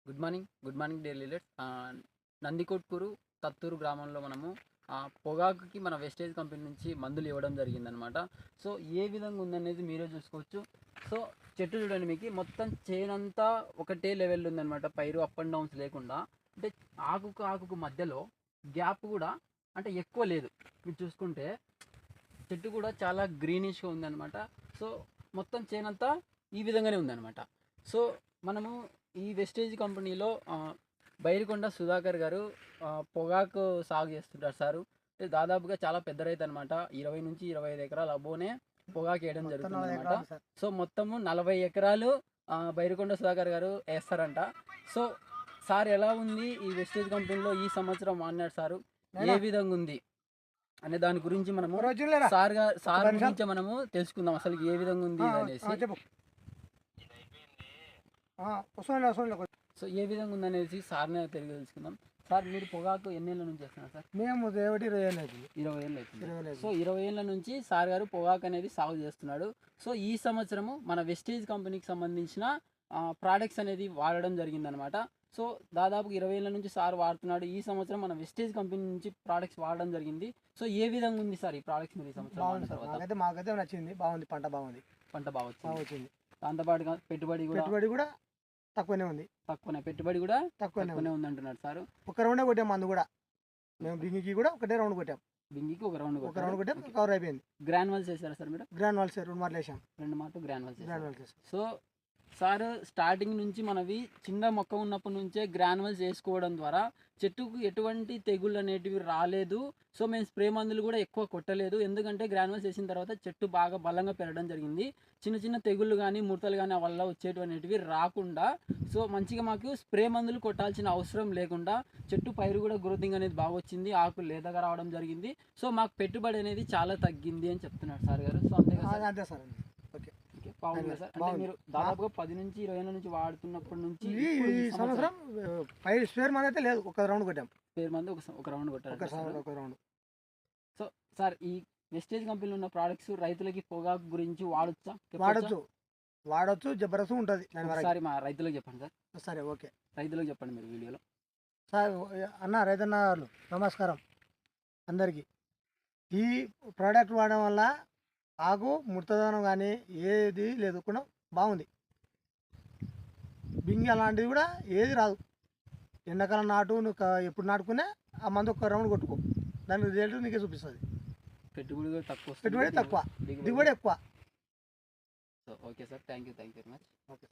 Good morning daily leaders. Nandikotkur Tatturu గ్రామంలో మనము పొగాకుకి మన వెస్టేజ్ కంపెనీ నుంచి మందులు ఇవ్వడం జరిగిందనమాట. సో ఏ విధంగా ఉందనేది మీరే చూసుకోవచ్చు. సో చెట్టు చూడండి, మీకు మొత్తం చేనంతా ఒకటే లెవెల్ ఉందనమాట, పైరు అప్ అండ్ డౌన్స్ లేకుండా. అంటే ఆకుకు ఆకుకు మధ్యలో గ్యాప్ కూడా అంటే ఎక్కువ లేదు. మీరు చూసుకుంటే చెట్టు కూడా చాలా గ్రీనిష్గా ఉందన్నమాట. సో మొత్తం చేనంతా ఈ విధంగానే ఉందన్నమాట. సో మనము ఈ వెస్టేజ్ కంపెనీలో బైరికొండ సుధాకర్ గారు పొగాకు సాగు చేస్తుంటారు సారు. దాదాపుగా చాలా పెద్ద రైతు అనమాట. 20 నుంచి 25 ఎకరాల అబ్బోనే పొగాకు వేయడం జరుగుతుంది అనమాట. సో మొత్తము 40 ఎకరాలు బైరికొండ సుధాకర్ గారు వేస్తారంట. సో సార్ ఎలా ఉంది ఈ వెస్టేజ్ కంపెనీలో ఈ సంవత్సరం వాడినాడు సారు, ఏ విధంగా ఉంది అనే దాని గురించి మనము సార్ గురించి మనము తెలుసుకుందాం, అసలు ఏ విధంగా ఉంది అనేసి. సో ఏ విధంగా ఉందనేసి సార్నే తెలుసుకుందాం. సార్, మీరు పొగాకు ఎన్నేళ్ళ నుంచి చేస్తున్నారు సార్? మేము 20 ఏళ్ళు అవుతుంది. 20 ఏళ్ళు అవుతుంది. సో 20 ఏళ్ళ నుంచి సార్ గారు పొగాకు అనేది సాగు చేస్తున్నాడు. సో ఈ సంవత్సరము మన వెస్టేజ్ కంపెనీకి సంబంధించిన ప్రోడక్ట్స్ అనేది వాడడం జరిగిందనమాట. సో దాదాపు 20 ఏళ్ళ నుంచి సార్ వాడుతున్నాడు. ఈ సంవత్సరం మన వెస్టేజ్ కంపెనీ నుంచి ప్రోడక్ట్స్ వాడడం జరిగింది. సో ఏ విధంగా ఉంది సార్ ఈ ప్రోడక్ట్స్ మీరు ఈ సంవత్సరం? మాకైతే నచ్చింది, బాగుంది, పంట బాగుంది. పంట బాగా వచ్చింది. దాంతోపాటుగా పెట్టుబడి కూడా తక్కువనే ఉంది. పెట్టుబడి కూడా తక్కువనే ఉంది అంటున్నాడు సార్. ఒక రౌండ్ కొట్టాం మందు కూడా. మేము బింగికి కూడా ఒకటే రౌండ్ కొట్టాం. బింగికి ఒక రౌండ్ కొట్టాం, కవర్ అయిపోయింది. గ్రాన్యువల్స్ వేసారా సార్ మీరు? గ్రాన్యువల్స్ 2 మార్లు వేసాం. 2 మార్లు గ్రాన్యువల్స్. సో సార్ స్టార్టింగ్ నుంచి మనవి చిన్న మొక్క ఉన్నప్పటి నుంచే గ్రాన్యువల్స్ వేసుకోవడం ద్వారా చెట్టుకు ఎటువంటి తెగుళ్ళు అనేటివి రాలేదు. సో మేము స్ప్రే మందులు కూడా ఎక్కువ కొట్టలేదు, ఎందుకంటే గ్రాన్యువల్స్ వేసిన తర్వాత చెట్టు బాగా బలంగా పెరగడం జరిగింది. చిన్న చిన్న తెగుళ్ళు కానీ ముడతలు కానీ వల్ల వచ్చేటువంటివి రాకుండా, సో మంచిగా మాకు స్ప్రే మందులు కొట్టాల్సిన అవసరం లేకుండా చెట్టు పైరు కూడా గ్రోతింగ్ అనేది బాగా వచ్చింది, ఆకులు లేతగా రావడం జరిగింది. సో మాకు పెట్టుబడి అనేది చాలా తగ్గింది అని చెప్తున్నాడు సార్ గారు. సో అంతే సార్. బాగుంది సార్. అంటే మీరు దాదాపుగా 10 నుంచి 20 ఏళ్ళ నుంచి వాడుతున్నప్పటి నుంచి ఈ సంవత్సరం స్పేర్ మంది అయితే లేదు, ఒక రౌండ్ కొట్టాం. స్పేర్ మంది ఒక రౌండ్ కొట్టారు. సో సార్, ఈ వెస్టేజ్ కంపెనీలో ఉన్న ప్రోడక్ట్స్ రైతులకి పొగాకు గురించి వాడచ్చు జబర్దస్త్ ఉంటుంది. ఒకసారి మా రైతులకు చెప్పండి సార్. సరే, ఓకే, రైతులకు చెప్పండి మీరు వీడియోలో. సార్ అన్న, రైతన్న నమస్కారం అందరికీ. ఈ ప్రోడక్ట్ వాడడం వల్ల ఆకు ముడతదనం కానీ ఏది లేదుకుండా బాగుంది. బింగి అలాంటిది కూడా ఏది రాదు. ఎండాకాలం నాటు నువ్వు ఎప్పుడు నాటుకునే ఆ మందు ఒక రౌండ్ కొట్టుకో, దాని రిజల్ట్ నీకే చూపిస్తుంది. పెట్టుబడి తక్కువ, దిగుబడి ఎక్కువ. So okay sir, thank you very much. Okay.